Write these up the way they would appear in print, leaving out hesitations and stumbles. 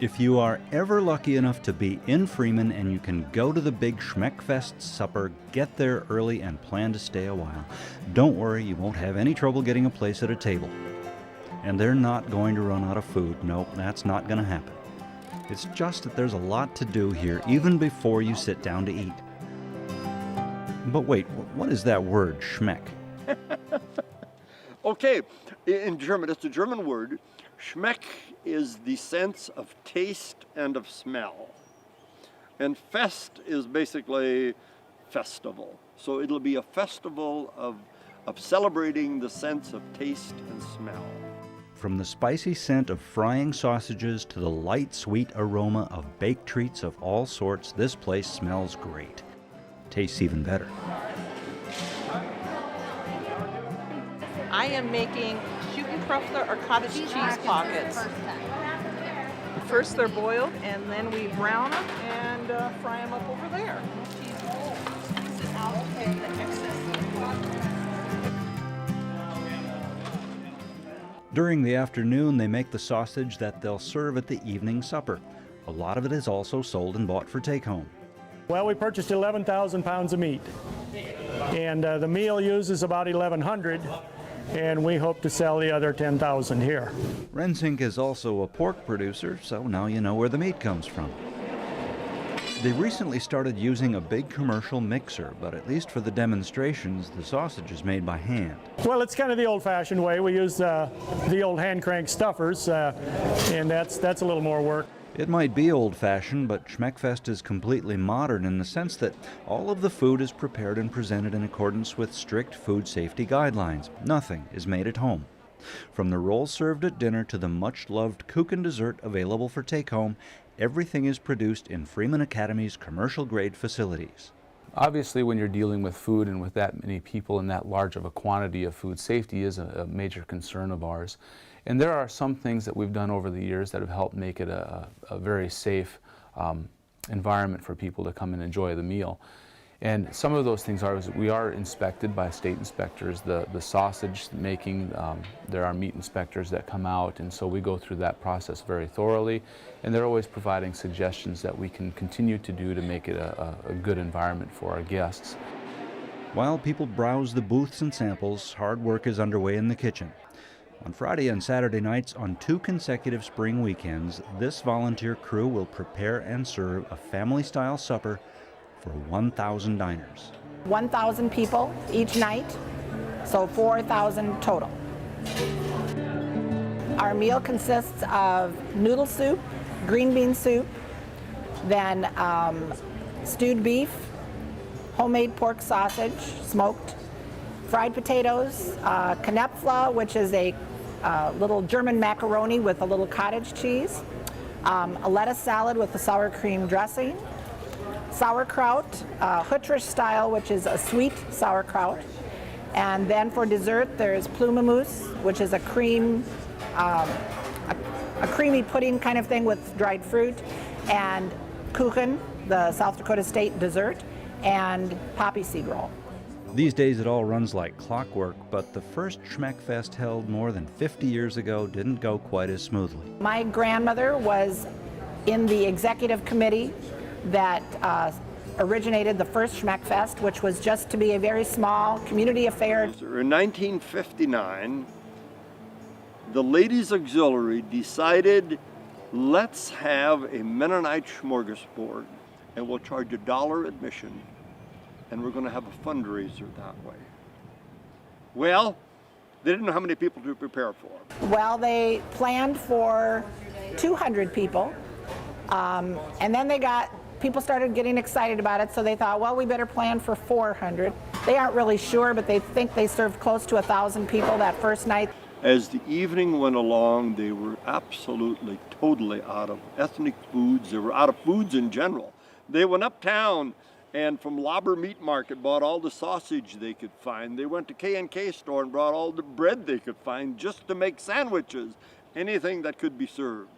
If you are ever lucky enough to be in Freeman and you can go to the big Schmeckfest supper, get there early and plan to stay a while. Don't worry, you won't have any trouble getting a place at a table. And they're not going to run out of food. Nope, that's not going to happen. It's just that there's a lot to do here even before you sit down to eat. But wait, what is that word, Schmeck? Okay, in German, it's a German word. Schmeck is the sense of taste and of smell. And fest is basically festival. So it'll be a festival of celebrating the sense of taste and smell. From the spicy scent of frying sausages to the light, sweet aroma of baked treats of all sorts, this place smells great. Tastes even better. I am making Schutenkräfter or cottage cheese pockets. First they're boiled and then we brown them and fry them up over there. During the afternoon, they make the sausage that they'll serve at the evening supper. A lot of it is also sold and bought for take-home. Well, we purchased 11,000 pounds of meat, and the meal uses about 1,100, and we hope to sell the other 10,000 here. Rensink is also a pork producer, so now you know where the meat comes from. They recently started using a big commercial mixer, but at least for the demonstrations, the sausage is made by hand. Well, it's kind of the old-fashioned way. We use the old hand-crank stuffers, and that's a little more work. It might be old-fashioned, but Schmeckfest is completely modern in the sense that all of the food is prepared and presented in accordance with strict food safety guidelines. Nothing is made at home. From the rolls served at dinner to the much-loved Kuchen dessert available for take-home, everything is produced in Freeman Academy's commercial-grade facilities. Obviously, when you're dealing with food and with that many people and that large of a quantity of food, safety is a major concern of ours. And there are some things that we've done over the years that have helped make it a very safe environment for people to come and enjoy the meal. And some of those things are, we are inspected by state inspectors. The sausage making, there are meat inspectors that come out, and so we go through that process very thoroughly. And they're always providing suggestions that we can continue to do to make it a good environment for our guests. While people browse the booths and samples, hard work is underway in the kitchen. On Friday and Saturday nights, on 2 consecutive spring weekends, this volunteer crew will prepare and serve a family-style supper for 1,000 diners. 1,000 people each night, so 4,000 total. Our meal consists of noodle soup, green bean soup, then stewed beef, homemade pork sausage, smoked, fried potatoes, knäpfle, which is a little German macaroni with a little cottage cheese, a lettuce salad with a sour cream dressing, sauerkraut, Hutterisch style, which is a sweet sauerkraut, and then for dessert there's Plumemous, which is a creamy pudding kind of thing with dried fruit, and Kuchen, the South Dakota State dessert, and poppy seed roll. These days it all runs like clockwork, but the first Schmeckfest held more than 50 years ago didn't go quite as smoothly. My grandmother was in the executive committee that originated the first Schmeckfest, which was just to be a very small community affair. In 1959, the Ladies Auxiliary decided, let's have a Mennonite smorgasbord, and we'll charge $1 admission, and we're going to have a fundraiser that way. Well, they didn't know how many people to prepare for. Well, they planned for 200 people, and then people started getting excited about it, so they thought, well, we better plan for 400. They aren't really sure, but they think they served close to 1,000 people that first night. As the evening went along, they were absolutely, totally out of ethnic foods. They were out of foods in general. They went uptown and from Lauber Meat Market bought all the sausage they could find. They went to K&K store and brought all the bread they could find just to make sandwiches, anything that could be served.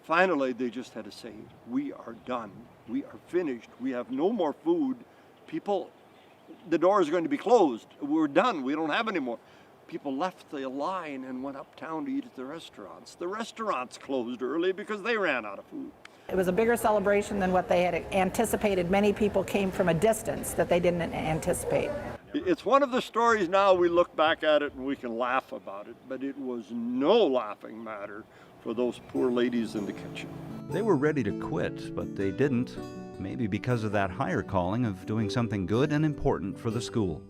Finally, they just had to say, we are done. We are finished. We have no more food. People, the door is going to be closed. We're done. We don't have any more. people left the line and went uptown to eat at the restaurants. The restaurants closed early because they ran out of food. It was a bigger celebration than what they had anticipated. Many people came from a distance that they didn't anticipate. It's one of the stories now we look back at it and we can laugh about it, but it was no laughing matter for those poor ladies in the kitchen. They were ready to quit, but they didn't, maybe because of that higher calling of doing something good and important for the school.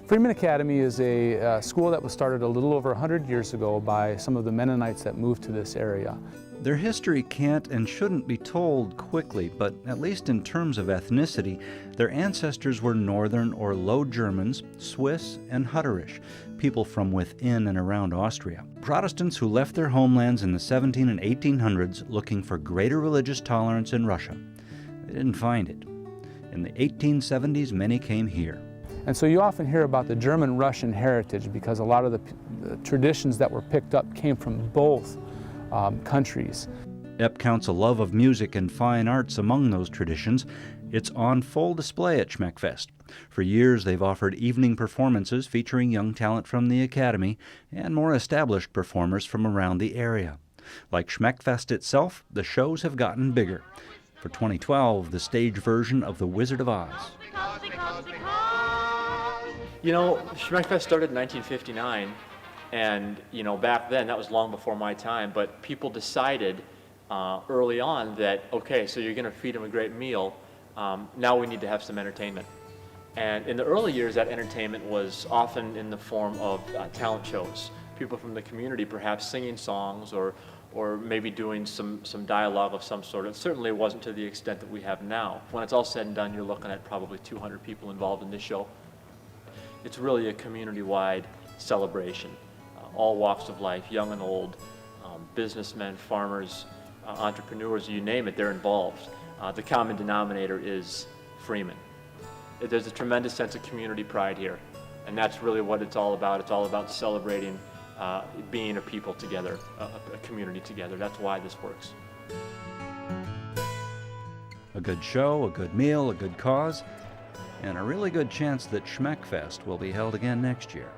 Freeman Academy is a school that was started a little over 100 years ago by some of the Mennonites that moved to this area. Their history can't and shouldn't be told quickly, but at least in terms of ethnicity, their ancestors were Northern or Low Germans, Swiss, and Hutterish, people from within and around Austria. Protestants who left their homelands in the 17 and 1800s looking for greater religious tolerance in Russia. They didn't find it. In the 1870s, many came here. And so you often hear about the German-Russian heritage because a lot of the traditions that were picked up came from both countries. Epp counts a love of music and fine arts among those traditions. It's on full display at Schmeckfest. For years, they've offered evening performances featuring young talent from the Academy and more established performers from around the area. Like Schmeckfest itself, the shows have gotten bigger. For 2012, the stage version of The Wizard of Oz. You know, Schmeckfest started in 1959, and back then, that was long before my time, but people decided early on that, okay, so you're going to feed them a great meal, now we need to have some entertainment. And in the early years, that entertainment was often in the form of talent shows. People from the community perhaps singing songs or maybe doing some dialogue of some sort. It certainly wasn't to the extent that we have now. When it's all said and done, you're looking at probably 200 people involved in this show. It's really a community-wide celebration. All walks of life, young and old, businessmen, farmers, entrepreneurs, you name it, they're involved. The common denominator is Freeman. There's a tremendous sense of community pride here, and that's really what it's all about. It's all about celebrating being a people together, a community together. That's why this works. A good show, a good meal, a good cause, and a really good chance that Schmeckfest will be held again next year.